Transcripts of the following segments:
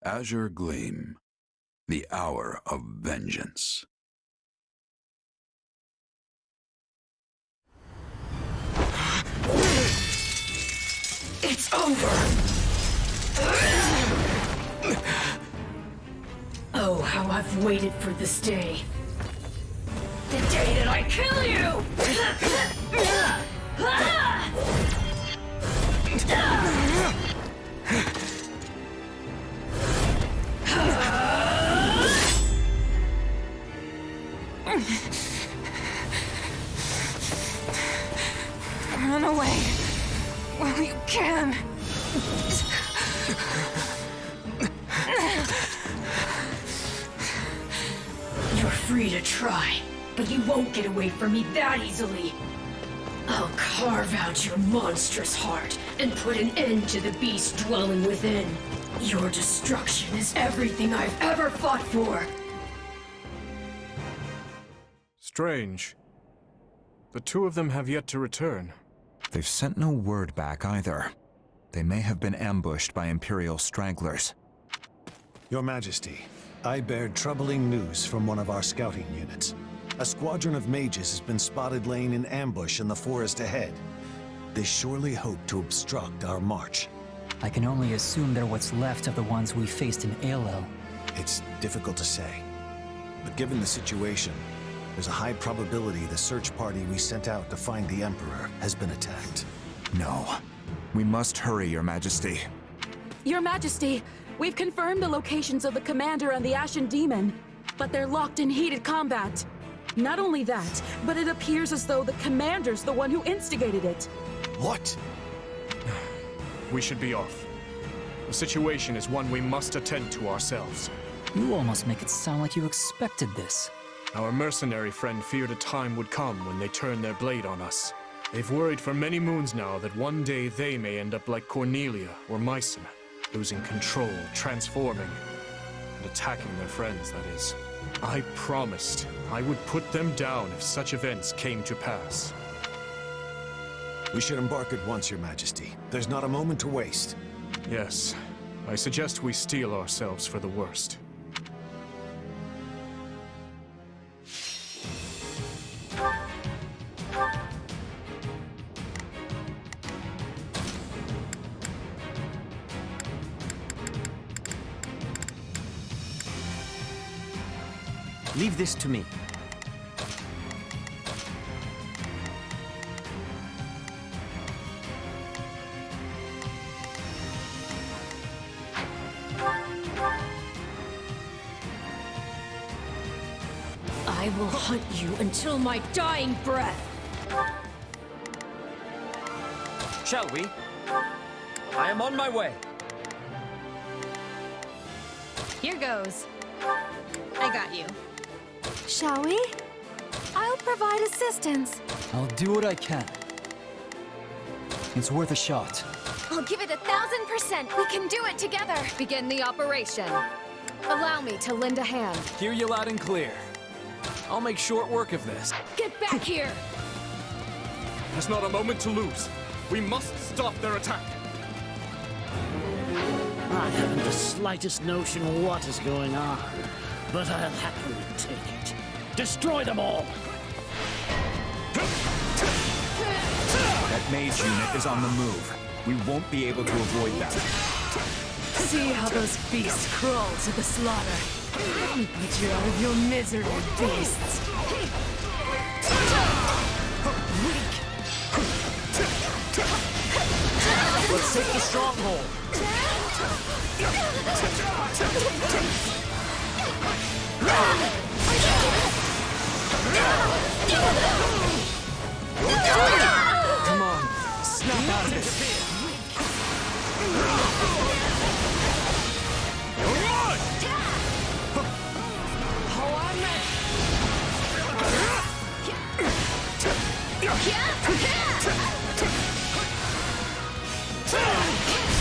Azure Gleam, the hour of vengeance. It's over! Oh, how I've waited for this day. The day that I kill you! Run away while you can. You're free to try, but you won't get away from me that easily. I'll carve out your monstrous heart and put an end to the beast dwelling within. Your destruction is everything I've ever fought for. Strange. The two of them have yet to return. They've sent no word back either. They may have been ambushed by Imperial stragglers. Your Majesty, I bear troubling news from one of our scouting units. A squadron of mages has been spotted laying in ambush in the forest ahead. They surely hope to obstruct our march. I can only assume they're what's left of the ones we faced in Edelgard. It's difficult to say. But given the situation, there's a high probability the search party we sent out to find the Emperor has been attacked. No. We must hurry, Your Majesty. Your Majesty, we've confirmed the locations of the Commander and the Ashen Demon, but they're locked in heated combat. Not only that, but it appears as though the Commander's the one who instigated it. What? We should be off. The situation is one we must attend to ourselves. You almost make it sound like you expected this. Our mercenary friend feared a time would come when they turn their blade on us. They've worried for many moons now that one day they may end up like Cornelia or Mycen, losing control, transforming, and attacking their friends, that is. I promised I would put them down if such events came to pass. We should embark at once, Your Majesty. There's not a moment to waste. Yes, I suggest we steel ourselves for the worst. Leave this to me. I will hunt you until my dying breath. Shall we? I am on my way. Here goes. I got you. Shall we? I'll provide assistance. I'll do what I can. It's worth a shot. I'll give it 1,000%. We can do it together. Begin the operation. Allow me to lend a hand. Hear you loud and clear. I'll make short work of this. Get back here! There's not a moment to lose. We must stop their attack. I haven't the slightest notion what is going on, but I'll happily take it. Destroy them all! That mage unit is on the move. We won't be able to avoid them. See how those beasts crawl to the slaughter. Let me put you out of your misery, beasts. Weak. Let's take the stronghold. Come on, snap out of it.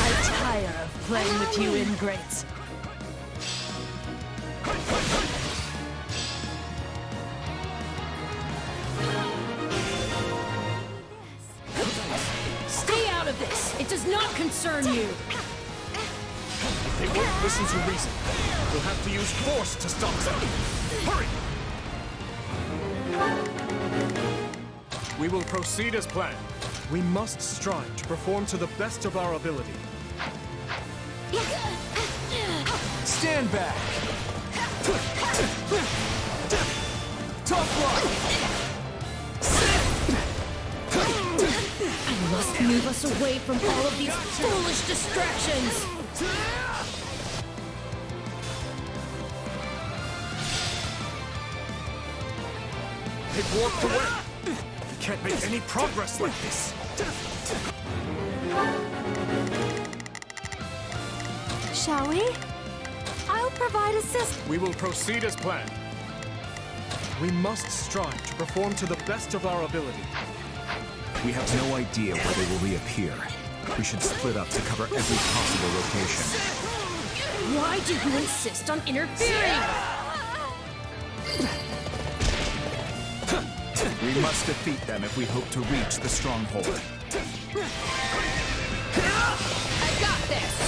I tire of playing with you ingrates. Stay out of this! It does not concern you! If they won't listen to reason, we'll have to use force to stop them. Hurry! We will proceed as planned. We must strive to perform to the best of our ability. Stand back! Tough luck! I must move us away from all of these foolish distractions! They've warped away! We can't make any progress like this! Shall we? I'll provide assist. We will proceed as planned. We must strive to perform to the best of our ability. We have no idea where they will reappear. We should split up to cover every possible location. Why do you insist on interfering? We must defeat them if we hope to reach the stronghold. I got this!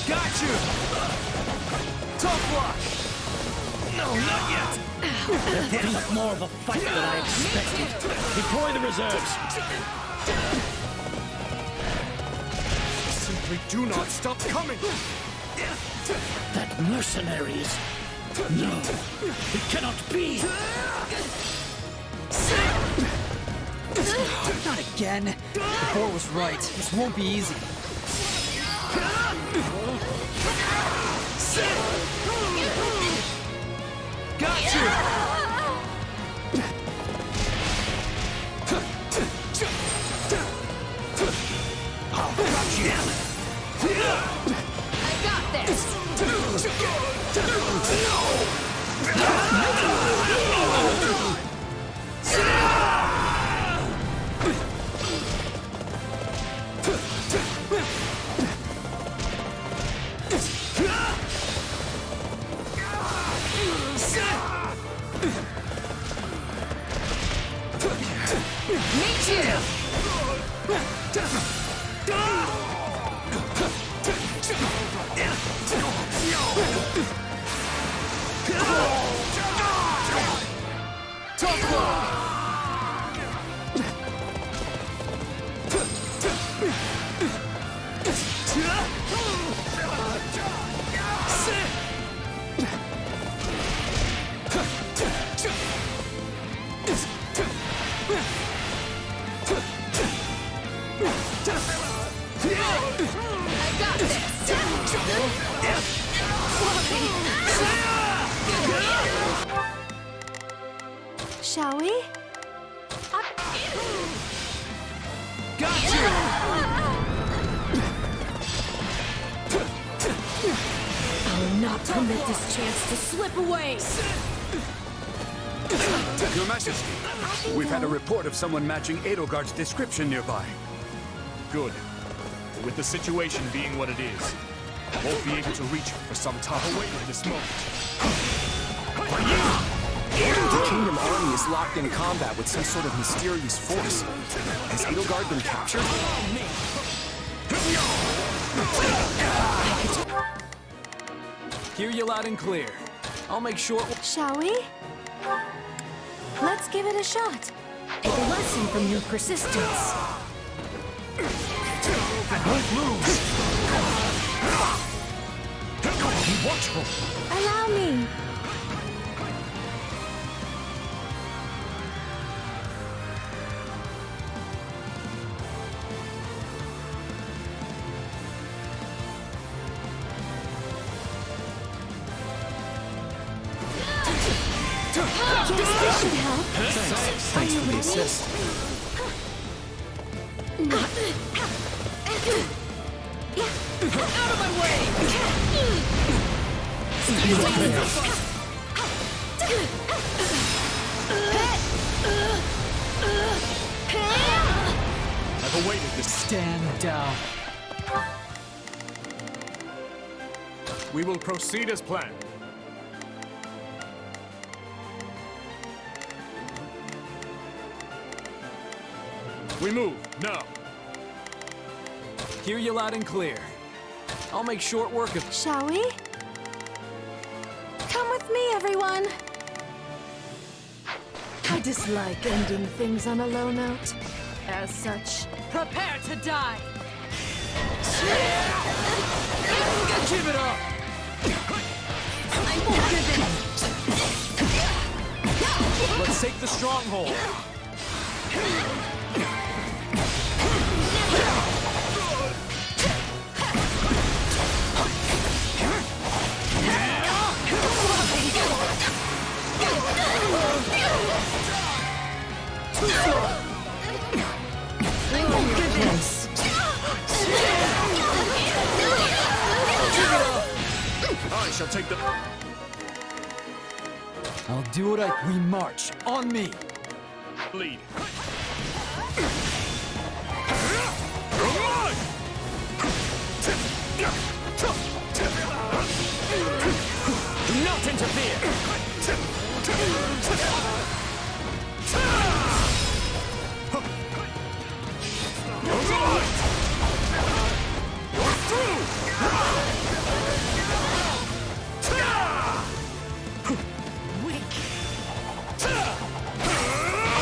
Got you! Tough luck! No, not yet! They're putting up more of a fight than I expected. Deploy the reserves. Simply do not stop coming! That mercenary is... No, it cannot be! Not again! The boar was right. This won't be easy. Got you! I got this! Me too! I got this! Shall we? Got you! I'll not permit this chance to slip away! Your Majesty, we've had a report of someone matching Edelgard's description nearby. Good. But with the situation being what it is, I won't be able to reach her for some time. Await this moment. The Kingdom army is locked in combat with some sort of mysterious force. Has Edelgard been captured? Hear you loud and clear. I'll make sure... Shall we? Let's give it a shot. A lesson from your persistence. Don't lose! Be watchful! Allow me. Yes, this should help. Thanks for the assist. Out of my way! I've awaited this. Stand down. We will proceed as planned. We move, now. Hear you loud and clear. I'll make short work of... Shall we? Come with me, everyone. I dislike ending things on a low note. As such, prepare to die! Give it up! I won't give in. Let's take the stronghold! I shall take the... I'll do what we march. On me! lead. Do not interfere!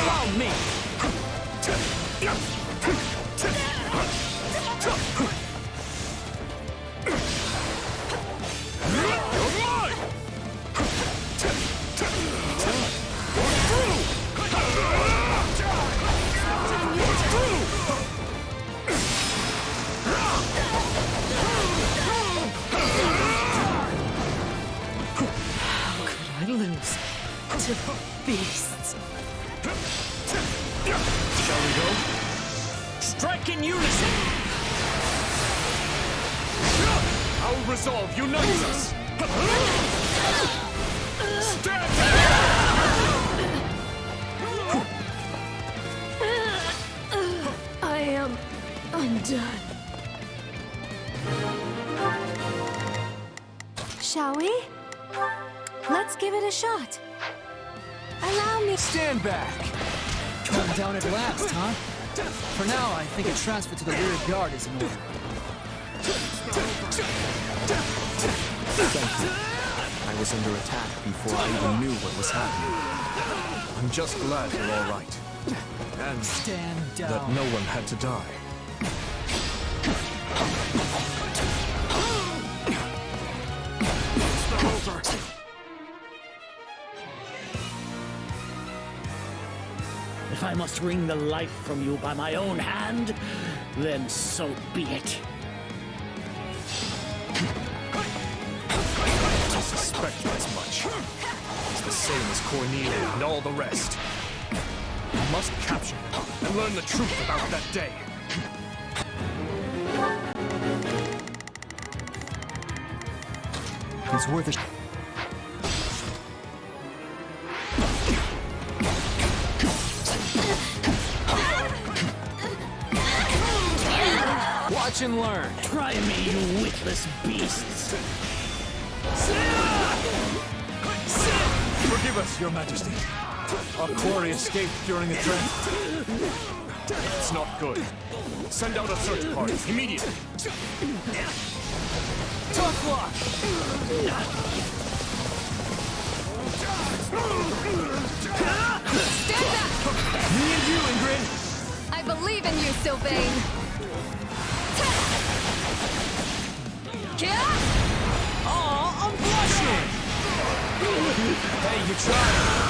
Allow me! I lose to beasts. Shall we go? Strike in unison! Our resolve unites us! Stand I am undone. Shall we? Let's give it a shot. Allow me. Stand back! Calm down at last, huh? For now, I think a transfer to the rear guard is in order. Thank you. I was under attack before I even knew what was happening. I'm just glad you're all right. And Stand down. that no one had to die. If I must wring the life from you by my own hand, then so be it. I suspected as much. It's the same as Cornelia and all the rest. I must capture them and learn the truth about that day. It's worth a... Watch and learn! Try me, you witless beasts! Forgive us, Your Majesty. Our quarry escaped during a threat. It's not good. Send out a search party, immediately. Tough luck! Stand back! Me and you, Ingrid! I believe in you, Sylvain! Aw, I'm blushing! Hey, you tried!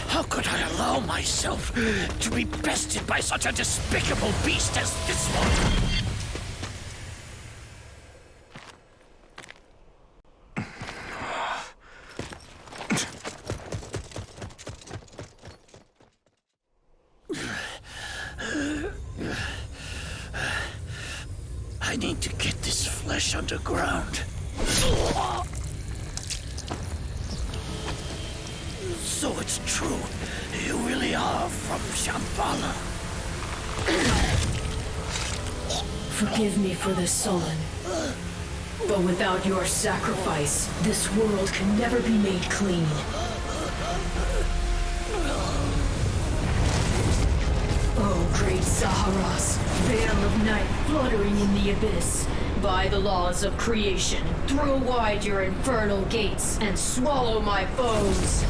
How could I allow myself to be bested by such a despicable beast as this one? I need to get this flesh underground. So it's true. You really are from Shambhala. Forgive me for this, Sullen. But without your sacrifice, this world can never be made clean. Oh, great Zaharas, veil of night fluttering in the abyss. By the laws of creation, throw wide your infernal gates and swallow my foes.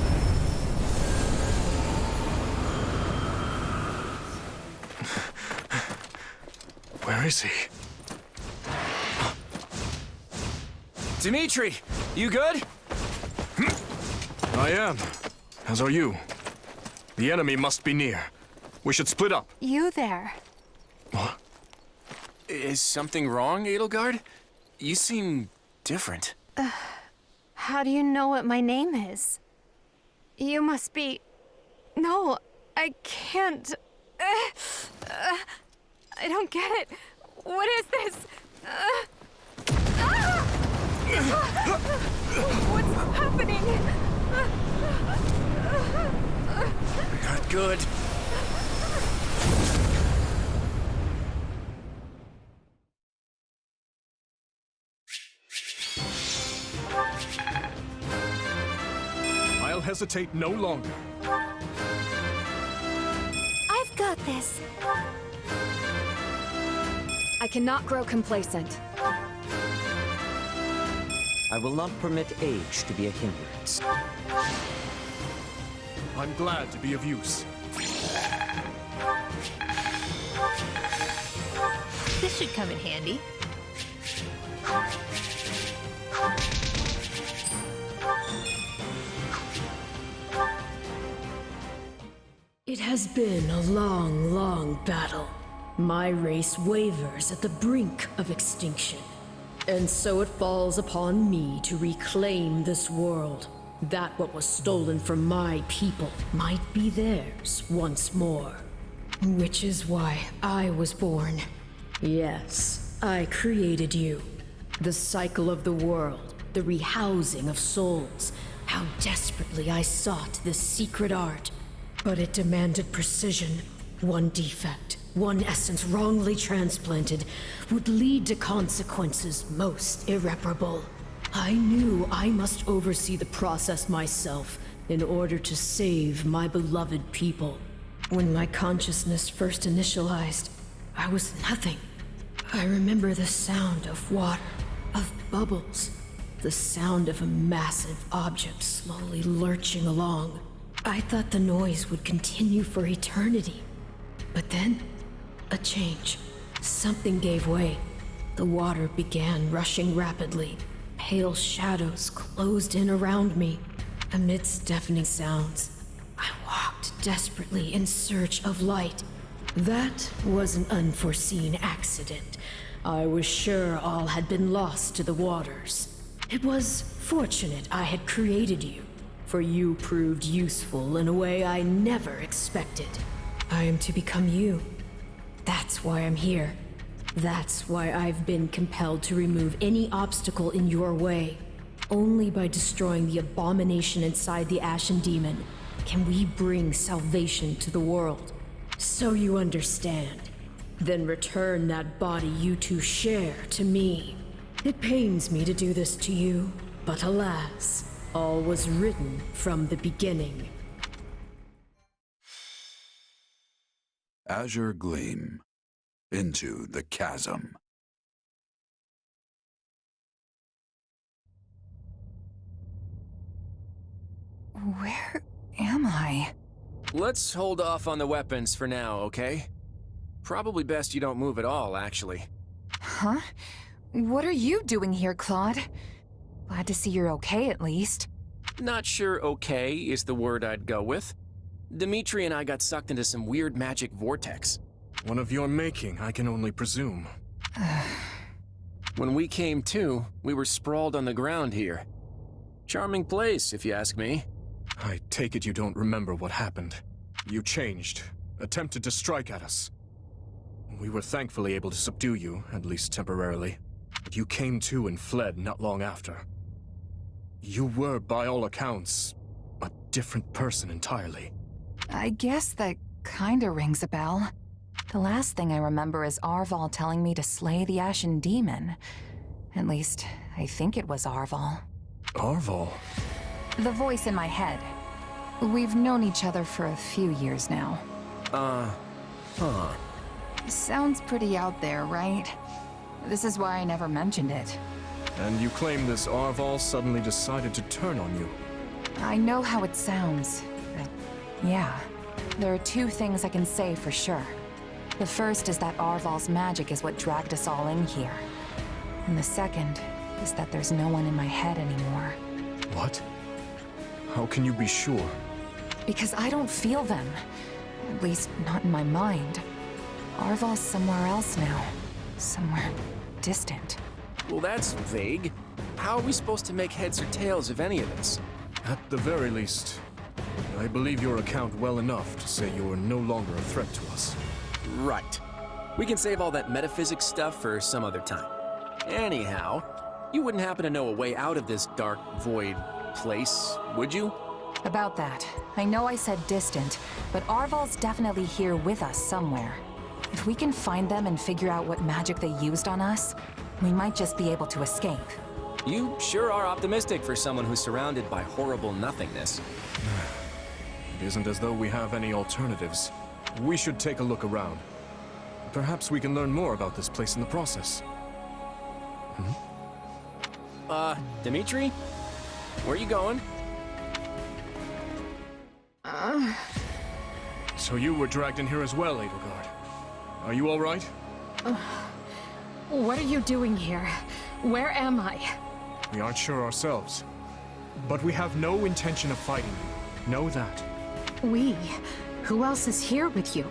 Where is he? Dimitri, you good? I am. As are you. The enemy must be near. We should split up. You there. What? Is something wrong, Edelgard? You seem different. How do you know what my name is? You must be... No, I can't... I don't get it. What is this? What's happening? Not good. I'll hesitate no longer. I've got this. I cannot grow complacent. I will not permit age to be a hindrance. I'm glad to be of use. This should come in handy. It has been a long, long battle. My race wavers at the brink of extinction. And so it falls upon me to reclaim this world, that what was stolen from my people might be theirs once more. Which is why I was born. Yes, I created you. The cycle of the world, the rehousing of souls. How desperately I sought this secret art. But it demanded precision. One defect, one essence wrongly transplanted, would lead to consequences most irreparable. I knew I must oversee the process myself in order to save my beloved people. When my consciousness first initialized, I was nothing. I remember the sound of water, of bubbles, the sound of a massive object slowly lurching along. I thought the noise would continue for eternity. But then, a change. Something gave way. The water began rushing rapidly. Pale shadows closed in around me. Amidst deafening sounds, I walked desperately in search of light. That was an unforeseen accident. I was sure all had been lost to the waters. It was fortunate I had created you, for you proved useful in a way I never expected. I am to become you. That's why I'm here. That's why I've been compelled to remove any obstacle in your way. Only by destroying the abomination inside the Ashen Demon can we bring salvation to the world. So you understand. Then return that body you two share to me. It pains me to do this to you, but alas, all was written from the beginning. Azure Gleam. Into the chasm. Where am I? Let's hold off on the weapons for now, okay? Probably best you don't move at all, actually. Huh? What are you doing here, Claude? Glad to see you're okay, at least. Not sure okay is the word I'd go with. Dimitri and I got sucked into some weird magic vortex. One of your making, I can only presume. When we came to, we were sprawled on the ground here. Charming place, if you ask me. I take it you don't remember what happened. You changed, attempted to strike at us. We were thankfully able to subdue you, at least temporarily. But you came to and fled not long after. You were, by all accounts, a different person entirely. I guess that kinda rings a bell. The last thing I remember is Arval telling me to slay the Ashen Demon. At least, I think it was Arval. Arval? The voice in my head. We've known each other for a few years now. Sounds pretty out there, right? This is why I never mentioned it. And you claim this Arval suddenly decided to turn on you? I know how it sounds, but yeah. There are two things I can say for sure. The first is that Arval's magic is what dragged us all in here. And the second is that there's no one in my head anymore. What? How can you be sure? Because I don't feel them. At least, not in my mind. Arval's somewhere else now. Somewhere distant. Well, that's vague. How are we supposed to make heads or tails of any of this? At the very least, I believe your account well enough to say you are no longer a threat to us. Right. We can save all that metaphysics stuff for some other time. Anyhow, you wouldn't happen to know a way out of this dark, void place, would you? About that, I know I said distant, but Arval's definitely here with us somewhere. If we can find them and figure out what magic they used on us, we might just be able to escape. You sure are optimistic for someone who's surrounded by horrible nothingness. It isn't as though we have any alternatives. We should take a look around. Perhaps we can learn more about this place in the process. Dimitri? Where are you going? So you were dragged in here as well, Edelgard. Are you all right? What are you doing here? Where am I? We aren't sure ourselves. But we have no intention of fighting you. Know that. We? Who else is here with you?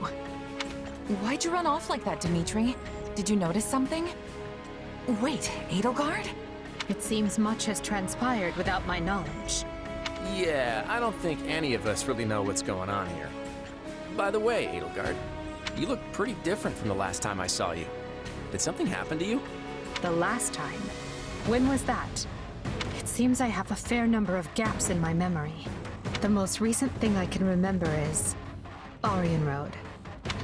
Why'd you run off like that, Dimitri? Did you notice something? Wait, Edelgard? It seems much has transpired without my knowledge. Yeah, I don't think any of us really know what's going on here. By the way, Edelgard, you look pretty different from the last time I saw you. Did something happen to you? The last time? When was that? It seems I have a fair number of gaps in my memory. The most recent thing I can remember is Aryan Road.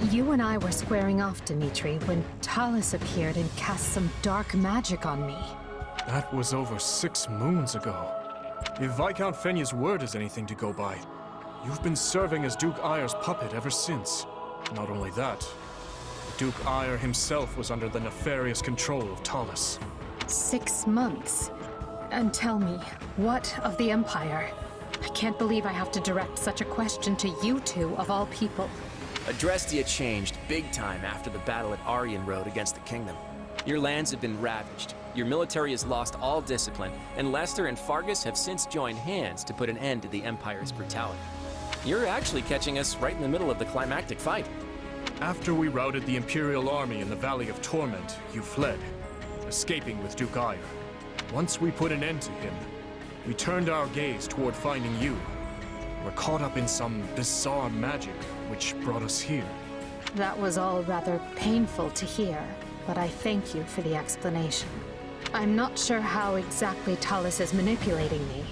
You and I were squaring off, Dimitri, when Talus appeared and cast some dark magic on me. That was over 6 moons ago. If Viscount Fenya's word is anything to go by, you've been serving as Duke Ayer's puppet ever since. Not only that, Duke Ayer himself was under the nefarious control of Talus. 6 months? And tell me, what of the Empire? I can't believe I have to direct such a question to you two, of all people. Adrestia changed big time after the battle at Aryan Road against the Kingdom. Your lands have been ravaged, your military has lost all discipline, and Lester and Fargus have since joined hands to put an end to the Empire's brutality. You're actually catching us right in the middle of the climactic fight. After we routed the Imperial army in the Valley of Torment, you fled, escaping with Duke Ayer. Once we put an end to him, we turned our gaze toward finding you. We're caught up in some bizarre magic, which brought us here. That was all rather painful to hear, but I thank you for the explanation. I'm not sure how exactly Talus is manipulating me,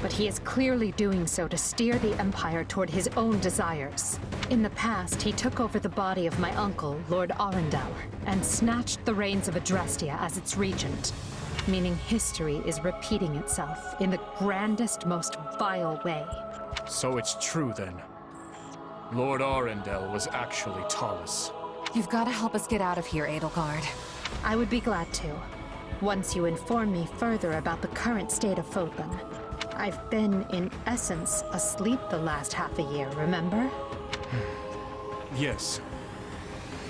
but he is clearly doing so to steer the Empire toward his own desires. In the past, he took over the body of my uncle, Lord Arundel, and snatched the reins of Adrestia as its regent, meaning history is repeating itself in the grandest, most vile way. So it's true then. Lord Arundel was actually Talus. You've got to help us get out of here, Edelgard. I would be glad to, once you inform me further about the current state of Fódlan. I've been, in essence, asleep the last half a year, remember? Yes.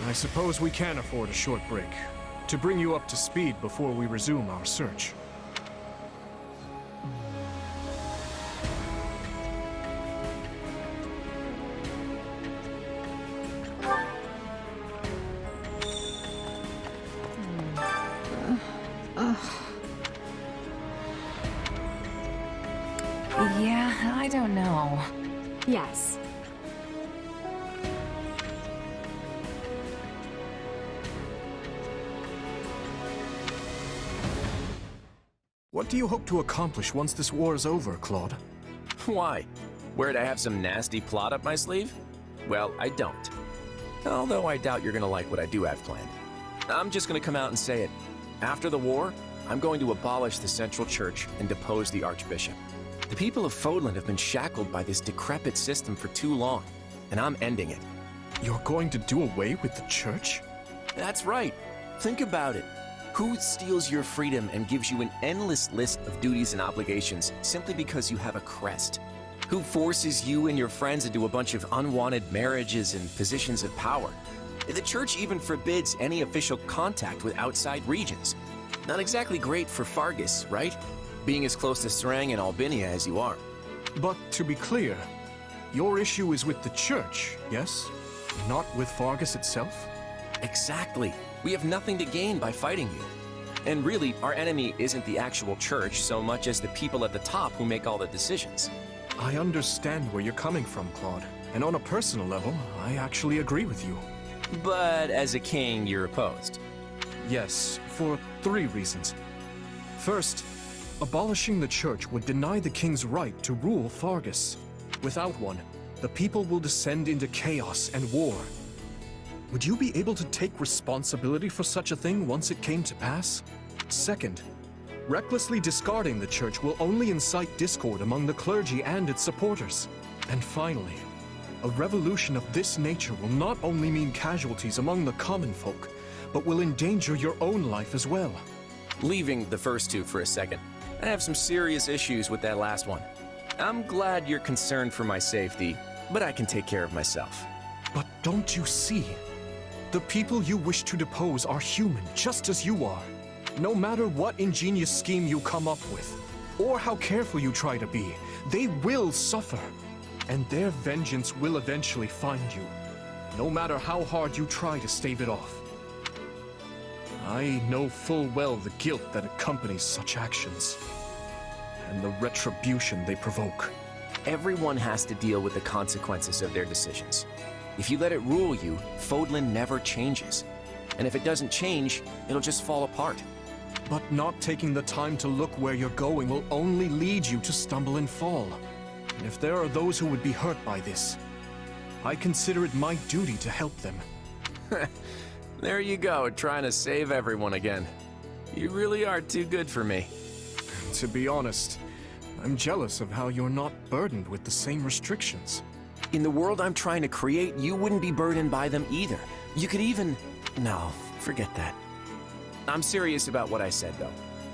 I suppose we can afford a short break, to bring you up to speed before we resume our search. Yeah, I don't know. Yes. What do you hope to accomplish once this war is over, Claude? Why? Worried I have some nasty plot up my sleeve? Well, I don't. Although I doubt you're gonna like what I do have planned. I'm just gonna come out and say it. After the war, I'm going to abolish the Central Church and depose the Archbishop. The people of Fodlan have been shackled by this decrepit system for too long, and I'm ending it. You're going to do away with the Church? That's right. Think about it. Who steals your freedom and gives you an endless list of duties and obligations simply because you have a crest? Who forces you and your friends into a bunch of unwanted marriages and positions of power? The Church even forbids any official contact with outside regions. Not exactly great for Fargus, right? Being as close to Serang and Albinia as you are. But to be clear, your issue is with the Church, yes? Not with Fargus itself? Exactly. We have nothing to gain by fighting you. And really, our enemy isn't the actual Church so much as the people at the top who make all the decisions. I understand where you're coming from, Claude. And on a personal level, I actually agree with you. But as a king, you're opposed. Yes, for 3 reasons. First, abolishing the Church would deny the king's right to rule Fargus. Without one, the people will descend into chaos and war. Would you be able to take responsibility for such a thing once it came to pass? Second, recklessly discarding the Church will only incite discord among the clergy and its supporters. And finally, a revolution of this nature will not only mean casualties among the common folk, but will endanger your own life as well. Leaving the first 2 for a second, I have some serious issues with that last one. I'm glad you're concerned for my safety, but I can take care of myself. But don't you see? The people you wish to depose are human, just as you are. No matter what ingenious scheme you come up with, or how careful you try to be, they will suffer. And their vengeance will eventually find you, no matter how hard you try to stave it off. I know full well the guilt that accompanies such actions, and the retribution they provoke. Everyone has to deal with the consequences of their decisions. If you let it rule you, Fódlan never changes. And if it doesn't change, it'll just fall apart. But not taking the time to look where you're going will only lead you to stumble and fall. And if there are those who would be hurt by this, I consider it my duty to help them. There you go, trying to save everyone again. You really are too good for me. To be honest, I'm jealous of how you're not burdened with the same restrictions. In the world I'm trying to create, you wouldn't be burdened by them either. You could even... No, forget that. I'm serious about what I said, though.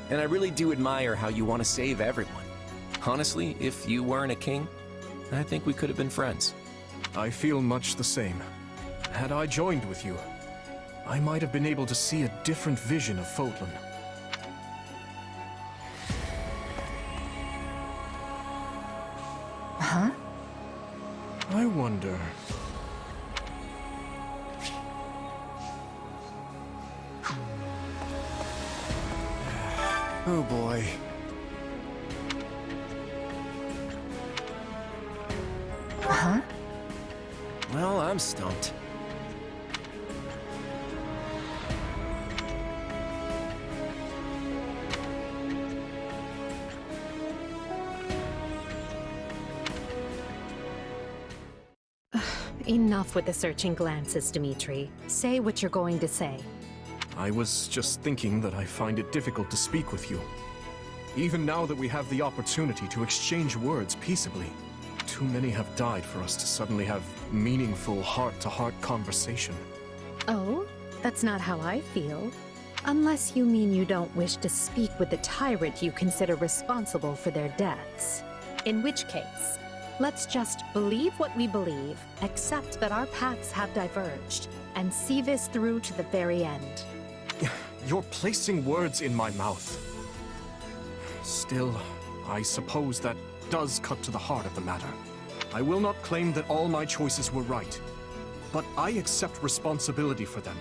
And I really do admire how you want to save everyone. Honestly, if you weren't a king, I think we could have been friends. I feel much the same. Had I joined with you, I might have been able to see a different vision of Fódlan. Huh? I wonder... Oh boy. Huh? Well, I'm stumped. Enough with the searching glances, Dimitri. Say what you're going to say. I was just thinking that I find it difficult to speak with you. Even now that we have the opportunity to exchange words peaceably, too many have died for us to suddenly have meaningful heart-to-heart conversation. Oh? That's not how I feel. Unless you mean you don't wish to speak with the tyrant you consider responsible for their deaths. In which case, let's just believe what we believe, accept that our paths have diverged, and see this through to the very end. You're placing words in my mouth. Still, I suppose that does cut to the heart of the matter. I will not claim that all my choices were right, but I accept responsibility for them.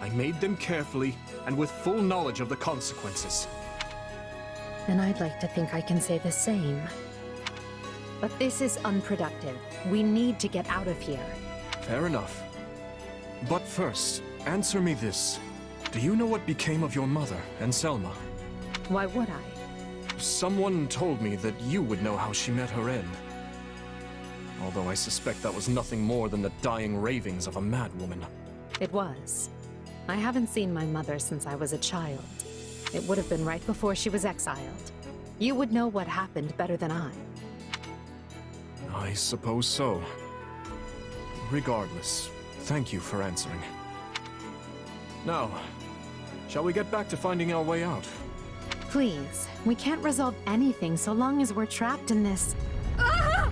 I made them carefully and with full knowledge of the consequences. And I'd like to think I can say the same. But this is unproductive. We need to get out of here. Fair enough. But first, answer me this. Do you know what became of your mother and Selma? Why would I? Someone told me that you would know how she met her end. although I suspect that was nothing more than the dying ravings of a madwoman. It was. I haven't seen my mother since I was a child. It would have been right before she was exiled. You would know what happened better than I. I suppose so. Regardless, thank you for answering. Now, shall we get back to finding our way out? Please, we can't resolve anything so long as we're trapped in this. Ah!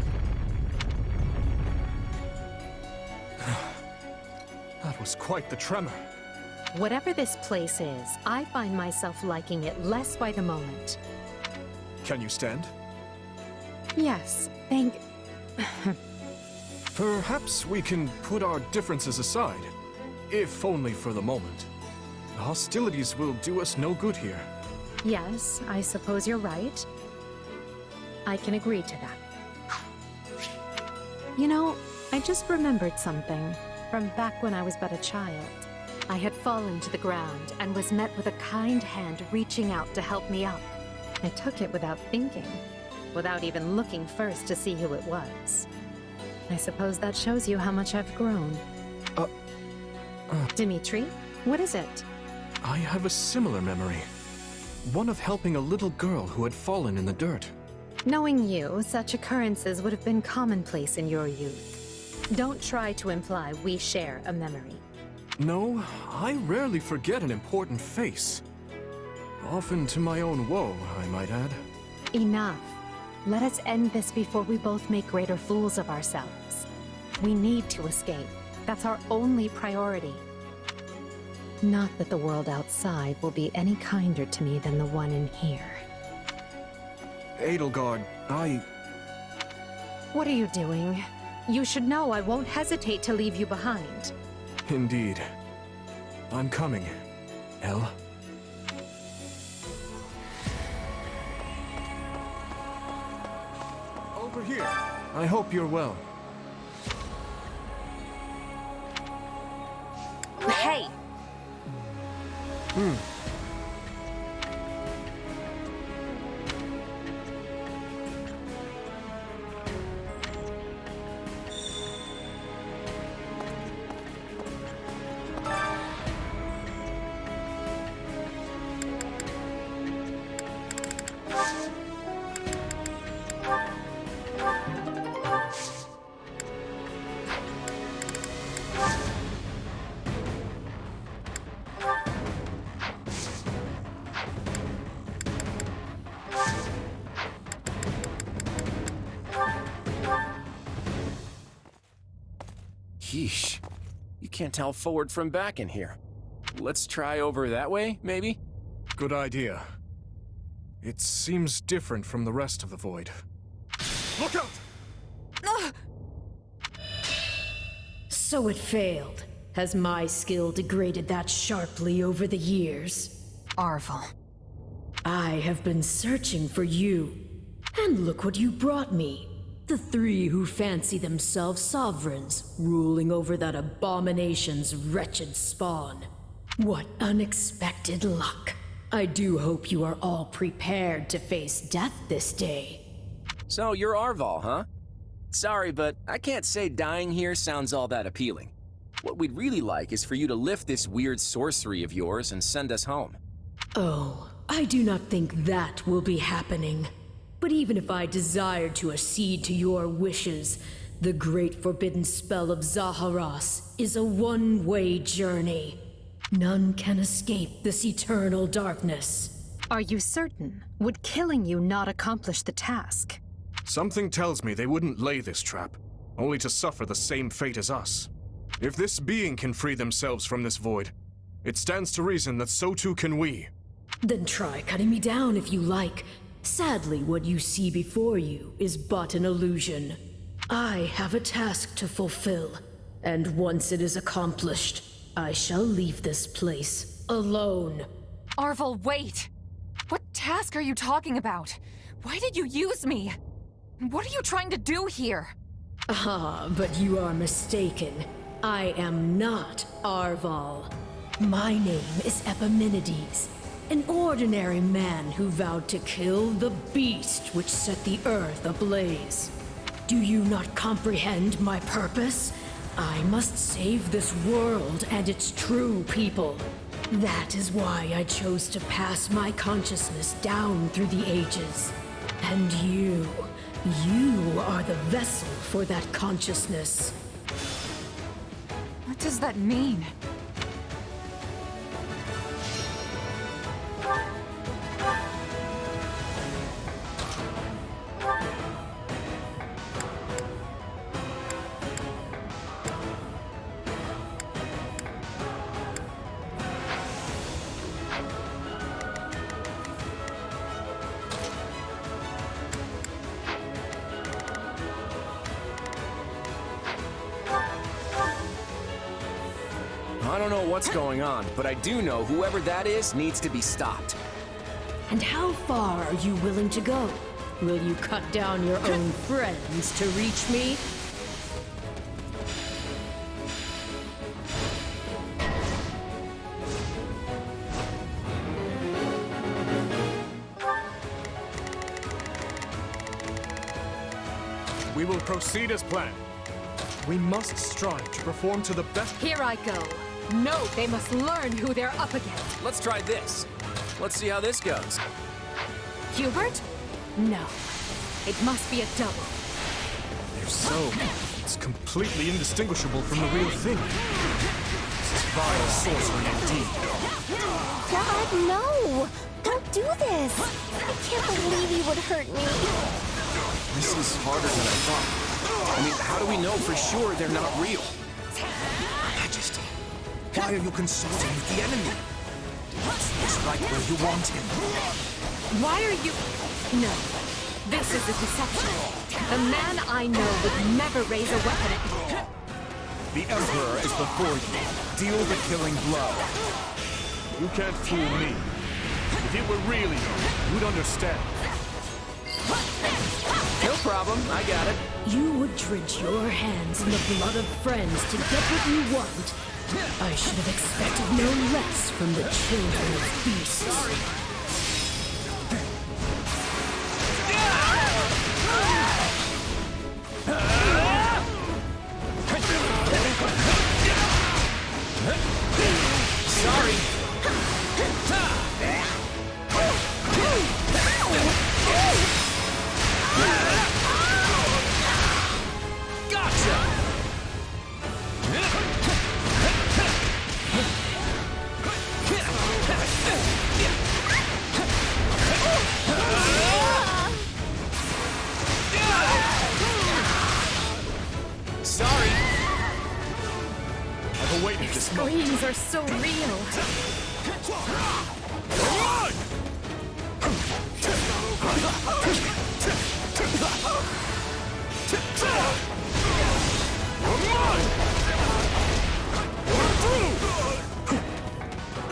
That was quite the tremor. Whatever this place is, I find myself liking it less by the moment. Can you stand? Yes, thank... Perhaps we can put our differences aside, if only for the moment. The hostilities will do us no good here. Yes, I suppose you're right. I can agree to that. You know, I just remembered something from back when I was but a child. I had fallen to the ground and was met with a kind hand reaching out to help me up. I took it without thinking, without even looking first to see who it was. I suppose that shows you how much I've grown. Dimitri, what is it? I have a similar memory. One of helping a little girl who had fallen in the dirt. Knowing you, such occurrences would have been commonplace in your youth. Don't try to imply we share a memory. No, I rarely forget an important face. Often to my own woe, I might add. Enough. Let us end this before we both make greater fools of ourselves. We need to escape. That's our only priority. Not that the world outside will be any kinder to me than the one in here. Edelgard, What are you doing? You should know I won't hesitate to leave you behind. Indeed. I'm coming, El. Over here. I hope you're well. Hey! Yeesh. You can't tell forward from back in here. Let's try over that way, maybe? Good idea. It seems different from the rest of the void. Look out! So it failed. Has my skill degraded that sharply over the years? Arval. I have been searching for you. And look what you brought me. The three who fancy themselves sovereigns, ruling over that abomination's wretched spawn. What unexpected luck. I do hope you are all prepared to face death this day. So you're Arval, huh? Sorry, but I can't say dying here sounds all that appealing. What we'd really like is for you to lift this weird sorcery of yours and send us home. Oh, I do not think that will be happening. But even if I desired to accede to your wishes, the great forbidden spell of Zaharas is a one-way journey. None can escape this eternal darkness. Are you certain? Would killing you not accomplish the task? Something tells me they wouldn't lay this trap, only to suffer the same fate as us. If this being can free themselves from this void, it stands to reason that so too can we. Then try cutting me down if you like. Sadly, what you see before you is but an illusion. I have a task to fulfill, and once it is accomplished, I shall leave this place alone. Arval, wait! What task are you talking about? Why did you use me? What are you trying to do here? Ah, but you are mistaken. I am not Arval. My name is Epimenides, an ordinary man who vowed to kill the beast which set the earth ablaze. Do you not comprehend my purpose? I must save this world and its true people. That is why I chose to pass my consciousness down through the ages. And you are the vessel for that consciousness. What does that mean? I don't know what's going on, but I do know whoever that is needs to be stopped. And how far are you willing to go? Will you cut down your own friends to reach me? We will proceed as planned. We must strive to perform to the best. Here I go. No, they must learn who they're up against. Let's try this. Let's see how this goes. Hubert? No. It must be a double. They're so... It's completely indistinguishable from the real thing. This is vile sorcery indeed. God, no! Don't do this! I can't believe you would hurt me. This is harder than I thought. I mean, how do we know for sure they're not real? Majesty, why are you consulting with the enemy? It's right where you want him. Why are you... No. This is a deception. The man I know would never raise a weapon at me. The Emperor is before you. Deal the killing blow. You can't fool me. If it were really you, you'd understand. No problem, I got it. You would drench your hands in the blood of friends to get what you want. I should have expected no less from the children of beasts. Sorry. Sorry. I've awaited this moment. Screams are so real.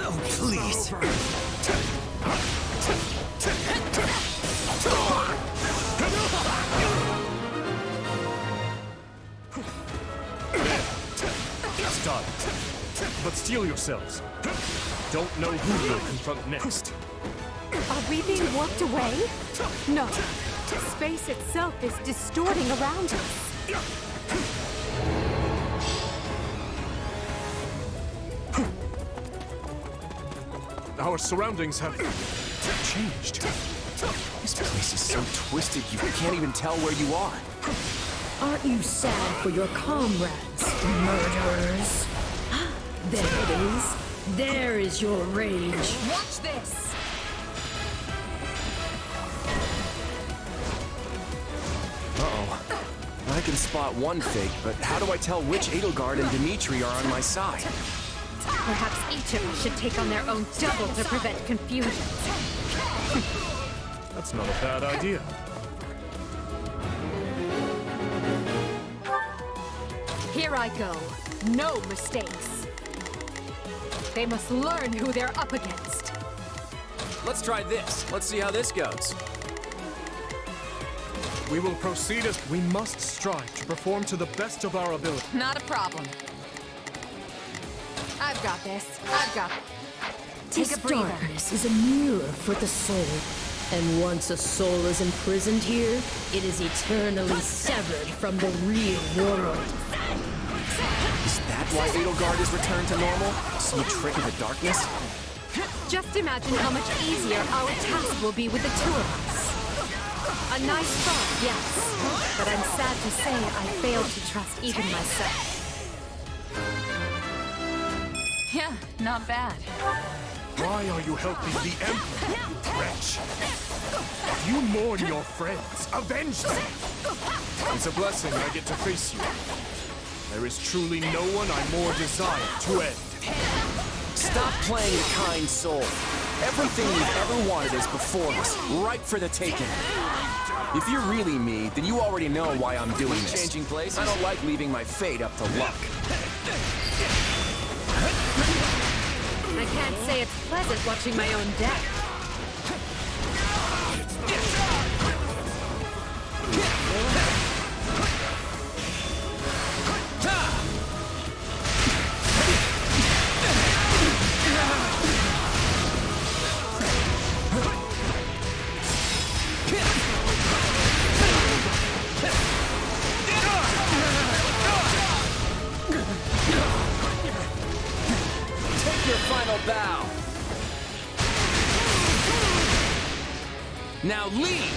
Oh, please. It's done. But steel yourselves. Don't know who you'll confront next. Are we being warped away? No. Space itself is distorting around us. Our surroundings have changed. This place is so twisted you can't even tell where you are. Aren't you sad for your comrades, murderers? There it is. There is your rage. Watch this! Uh-oh. I can spot one fake, but how do I tell which Edelgard and Dimitri are on my side? Perhaps each of us should take on their own double to prevent confusion. That's not a bad idea. Here I go. No mistakes. They must learn who they're up against. Let's try this. Let's see how this goes. We will proceed as we must strive to perform to the best of our ability. Not a problem. I've got this. I've got it. Take This a breather. darkness is a mirror for the soul. And once a soul is imprisoned here, it is eternally severed from the real world. Is that why Edelgard is returned to normal? Some trick of the darkness? Just imagine how much easier our task will be with the two of us. A nice thought, yes. But I'm sad to say I failed to trust even myself. Yeah, not bad. Why are you helping the Emperor, you wretch? You mourn your friends. Avenge them! It's a blessing I get to face you. There is truly no one I more desire to end. Stop playing the kind soul. Everything we've ever wanted is before us, ripe for the taking. If you're really me, then you already know why I'm doing this. Changing places? I don't like leaving my fate up to luck. I can't say it's pleasant watching my own death. Final bow. Now leave.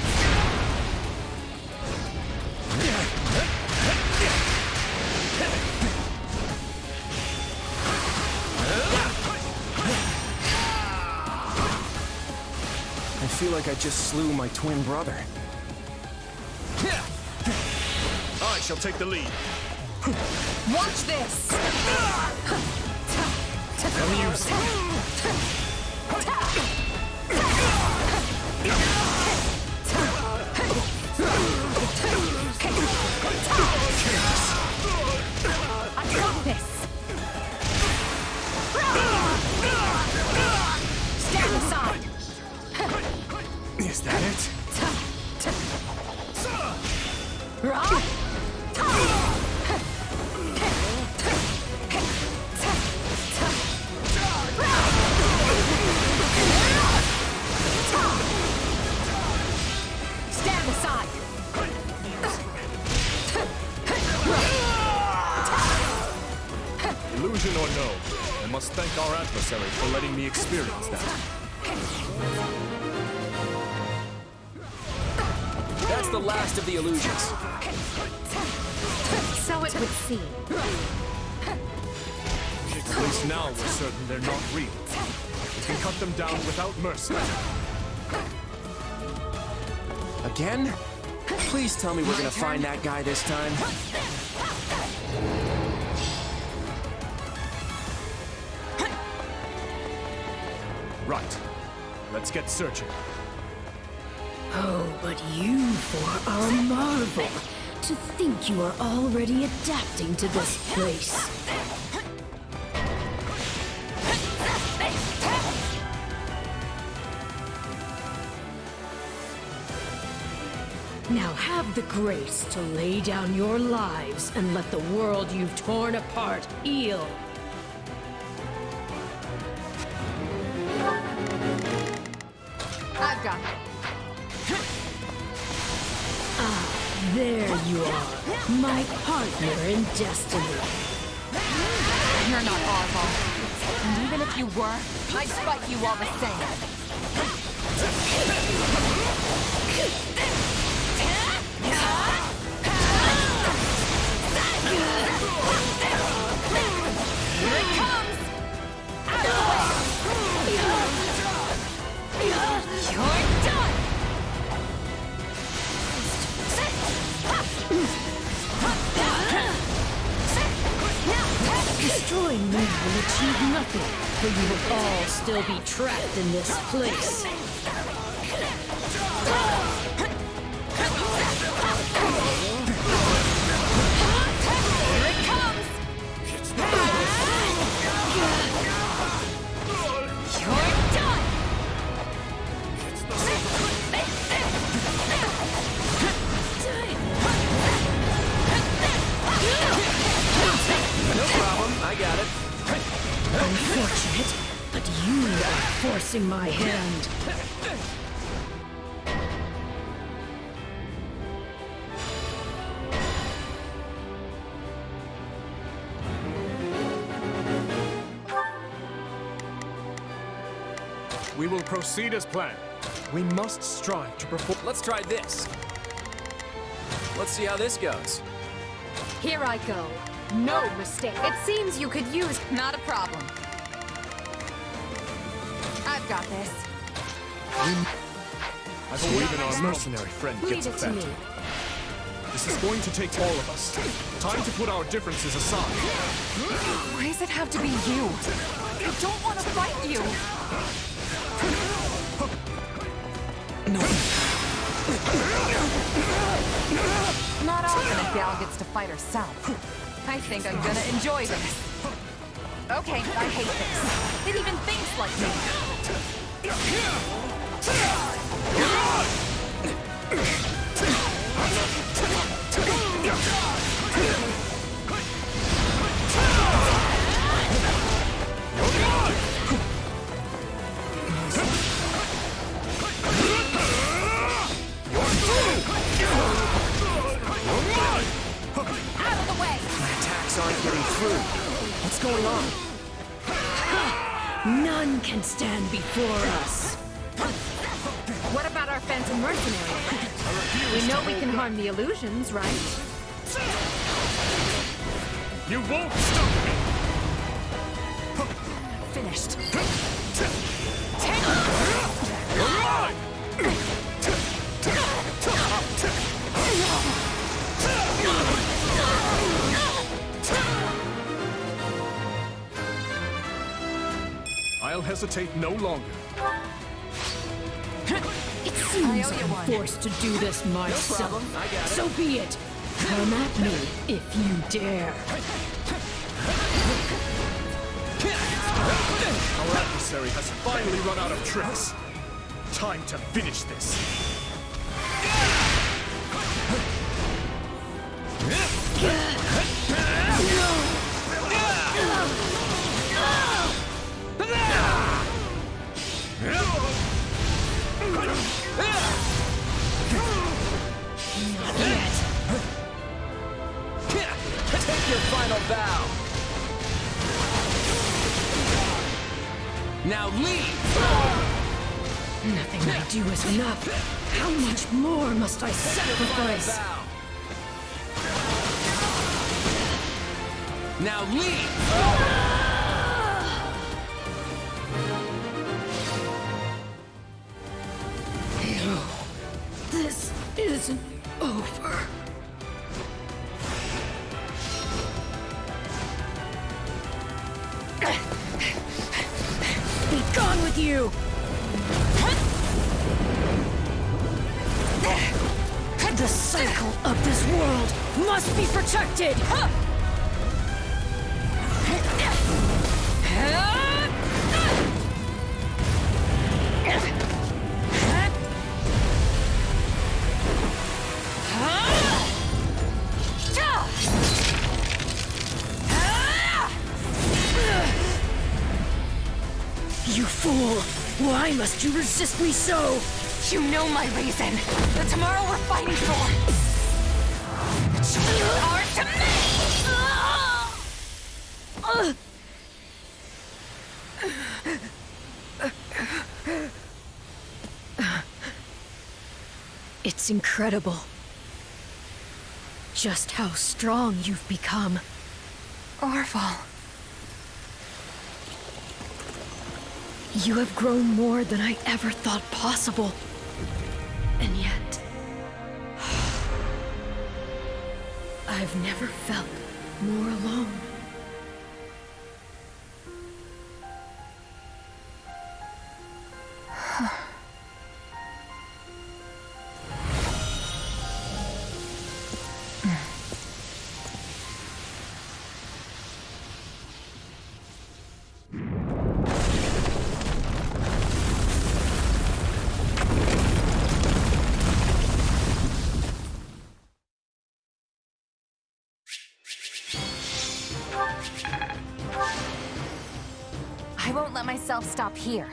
I feel like I just slew my twin brother. I shall take the lead. Watch this! Amusing. I got this! Stand aside! Is that it? Stand aside! Illusion or no, I must thank our adversary for letting me experience that. That's the last of the illusions. So it would seem. At least now we're certain they're not real. We can cut them down without mercy. Again? Please tell me we're gonna find that guy this time. Right. Let's get searching. Oh, but you four are a marvel. To think you are already adapting to this place. Now have the grace to lay down your lives and let the world you've torn apart heal. I've got it. There you are, my partner in destiny. You're not Arval. And even if you were, I'd spite you all the same. Here it comes! Out of the way! You're done! Destroying me will achieve nothing, for you will all still be trapped in this place. Here it comes! You're done! No problem, I got it. Unfortunate, but you are forcing my hand. will proceed as planned. We must strive to perform. Let's try this. Let's see how this goes. Here I go. No mistake. It seems you could use... Not a problem. I've got this. I believe in our mercenary friend Leave gets it to fed. me. This is going to take all of us. Time to put our differences aside. Why does it have to be you? I don't want to fight you! Not often a gal gets to fight herself. I think I'm gonna enjoy this. Okay, I hate this. It even thinks like me. Out of the way! My attacks aren't getting through. What's going on? None can stand before us. What about our phantom mercenary? We know we can harm the illusions, right? You won't stop me! Finished. I'll hesitate no longer. It seems I'm forced to do this myself. So be it. Come at me if you dare. Our adversary has finally run out of tricks. Time to finish this. Not yet. Take your final bow. Now leave! Nothing I do is enough. How much more must I sacrifice? Now leave! No, this isn't over. Be gone with you! The cycle of this world must be protected! You fool! Why must you resist me so? You know my reason. The tomorrow we're fighting for. You are to me! It's incredible. Just how strong you've become. Arval. You have grown more than I ever thought possible. And yet... I've never felt more alone. I won't let myself stop here.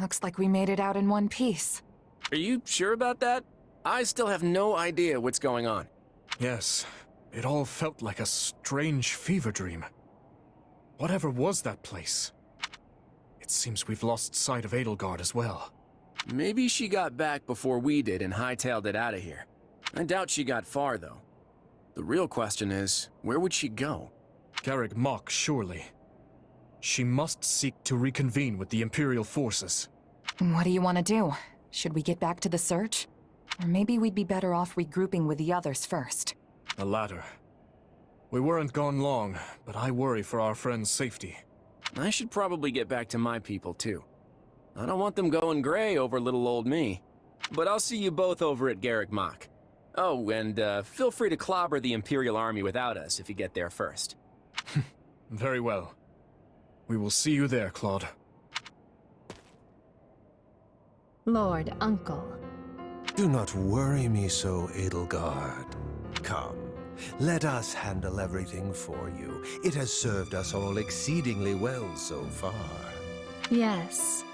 Looks like we made it out in one piece. Are you sure about that? I still have no idea what's going on. Yes, it all felt like a strange fever dream. Whatever was that place? It seems we've lost sight of Edelgard as well. Maybe she got back before we did and hightailed it out of here. I doubt she got far, though. The real question is, where would she go? Garreg Mach, surely. She must seek to reconvene with the Imperial forces. What do you want to do? Should we get back to the search? Or maybe we'd be better off regrouping with the others first. The latter. We weren't gone long, but I worry for our friend's safety. I should probably get back to my people, too. I don't want them going gray over little old me. But I'll see you both over at Garreg Mach. Oh, and feel free to clobber the Imperial army without us if you get there first. Very well. We will see you there, Claude. Lord, Uncle. Do not worry me so, Edelgard. Come, let us handle everything for you. It has served us all exceedingly well so far. Yes.